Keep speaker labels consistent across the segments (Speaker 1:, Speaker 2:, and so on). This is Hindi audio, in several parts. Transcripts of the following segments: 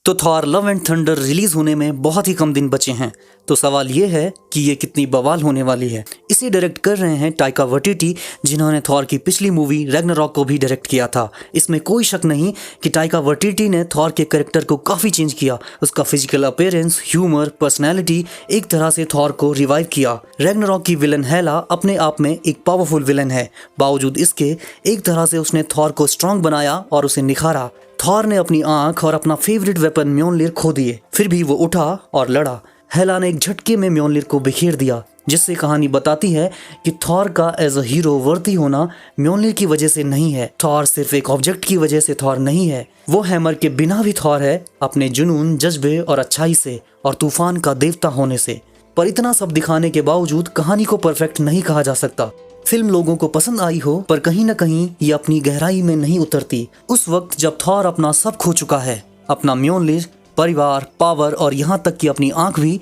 Speaker 1: तो Thor love and thunder release होने में बहुत ही कम दिन बचे हैं। तो सवाल ये है कि ये कितनी बवाल होने वाली है। इसे डायरेक्ट कर रहे हैं टाइका वाइटिटी, जिन्होंने थॉर की पिछली मूवी रैग्नारॉक को भी डायरेक्ट किया था। इसमें कोई शक नहीं कि टाइका वाइटिटी ने थॉर के कैरेक्टर को काफ़ी चेंज किया। उसका फिजिकल अपीयरेंस, ह्यूमर, पर्सनैलिटी एक तरह से थॉर को रिवाइव किया। रैग्नारॉक की विलन हेला अपने आप में एक पावरफुल विलन है। बावजूद इसके एक तरह से उसने थॉर को स्ट्रांग बनाया और उसे निखारा। थॉर ने अपनी आंख और अपना फेवरेट वेपन म्योनलिर खो दिए, फिर भी वो उठा और लड़ा। हेला ने एक झटके में म्योनलिर को बिखेर दिया, जिससे कहानी बताती है कि थॉर का एज अ हीरो वर्दी होना म्योनलिर की वजह से नहीं है। थॉर सिर्फ एक ऑब्जेक्ट की वजह से थॉर नहीं है, वो हैमर के बिना भी थॉर है, अपने जुनून, जज्बे और अच्छाई से और तूफान का देवता होने से। पर इतना सब दिखाने के बावजूद कहानी को परफेक्ट नहीं कहा जा सकता। फिल्म लोगों को पसंद आई हो, पर कहीं न कहीं ये अपनी गहराई में नहीं उतरती। उस वक्त जब थॉर अपना सब खो चुका है, अपना म्योनलिर, परिवार, पावर और यहाँ तक कि अपनी आंख भी।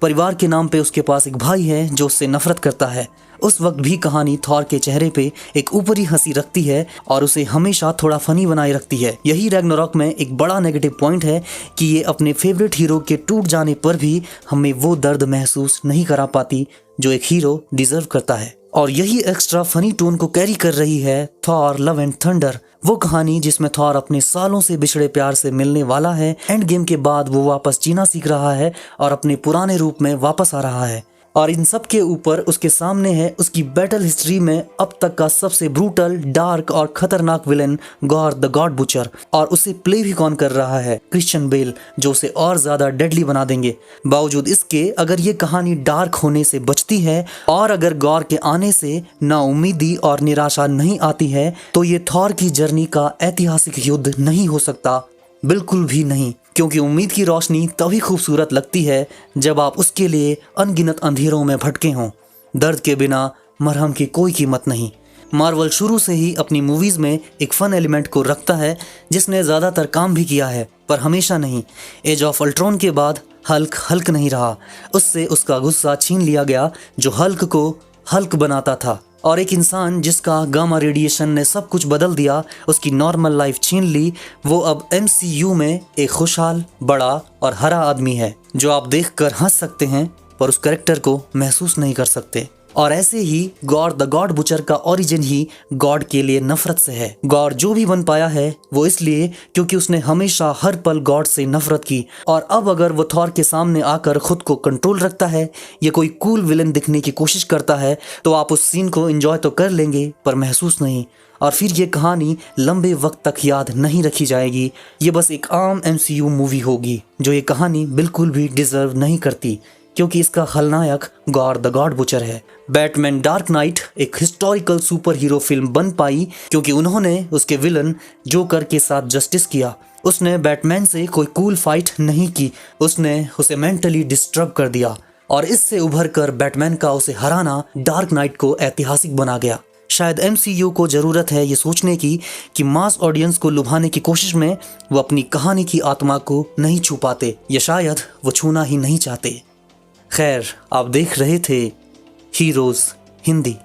Speaker 1: परिवार के नाम पे उसके पास एक भाई है जो उससे नफरत करता है। उस वक्त भी कहानी थॉर के चेहरे पे एक ऊपरी हंसी रखती है और उसे हमेशा थोड़ा फनी बनाए रखती है। यही रैग्नारॉक में एक बड़ा नेगेटिव पॉइंट है कि ये अपने फेवरेट हीरो के टूट जाने पर भी हमें वो दर्द महसूस नहीं करा पाती जो एक हीरो डिजर्व करता है। और यही एक्स्ट्रा फनी टोन को कैरी कर रही है थॉर लव एंड थंडर, वो कहानी जिसमें थॉर अपने सालों से बिछड़े प्यार से मिलने वाला है। एंड गेम के बाद वो वापस जीना सीख रहा है और अपने पुराने रूप में वापस आ रहा है। और इन सब के ऊपर उसके सामने है उसकी बैटल हिस्ट्री में अब तक का सबसे ब्रूटल, डार्क और खतरनाक villain gore the God butcher. और उसे प्ले भी कौन कर रहा है? क्रिश्चियन बेल, जो उसे और ज्यादा डेडली बना देंगे। बावजूद इसके अगर ये कहानी डार्क होने से बचती है और अगर गॉर के आने से नाउम्मीदी और निराशा नहीं आती है, तो ये थॉर की जर्नी का ऐतिहासिक युद्ध नहीं हो सकता, बिल्कुल भी नहीं। क्योंकि उम्मीद की रोशनी तभी खूबसूरत लगती है जब आप उसके लिए अनगिनत अंधेरों में भटके हों। दर्द के बिना मरहम की कोई कीमत नहीं। मार्वल शुरू से ही अपनी मूवीज में एक फन एलिमेंट को रखता है, जिसने ज्यादातर काम भी किया है, पर हमेशा नहीं। एज ऑफ अल्ट्रॉन के बाद हल्क नहीं रहा, उससे उसका गुस्सा छीन लिया गया जो हल्क को हल्क बनाता था। और एक इंसान जिसका गामा रेडिएशन ने सब कुछ बदल दिया, उसकी नॉर्मल लाइफ छीन ली, वो अब MCU में एक खुशहाल, बड़ा और हरा आदमी है जो आप देखकर हंस सकते हैं पर उस कैरेक्टर को महसूस नहीं कर सकते। और ऐसे ही गॉर द गॉड बुचर का ओरिजिन ही गॉड के लिए नफरत से है। गॉड जो भी बन पाया है वो इसलिए क्योंकि उसने हमेशा हर पल गॉड से नफरत की। और अब अगर वो थॉर के सामने आकर खुद को कंट्रोल रखता है या कोई कूल विलन दिखने की कोशिश करता है, तो आप उस सीन को एंजॉय तो कर लेंगे पर महसूस नहीं। और फिर ये कहानी लंबे वक्त तक याद नहीं रखी जाएगी। ये बस एक आम MCU मूवी होगी जो ये कहानी बिल्कुल भी डिजर्व नहीं करती, क्योंकि इसका खलनायक गॉर द गॉड बुचर है। बैटमैन डार्क नाइट एक हिस्टोरिकल सुपर हीरो फिल्म बन पाई क्योंकि उन्होंने उसके विलन जोकर के साथ जस्टिस किया। उसने बैटमैन से कोई कूल फाइट नहीं की, उसने उसे मेंटली डिस्टर्ब कर दिया। और इससे उभर कर बैटमैन का उसे हराना डार्क नाइट को ऐतिहासिक बना गया। शायद MCU को जरूरत है ये सोचने की कि मास ऑडियंस को लुभाने की कोशिश में वो अपनी कहानी की आत्मा को नहीं छू पाते, या शायद वो छूना ही नहीं चाहते। खैर, आप देख रहे थे हीरोज हिंदी।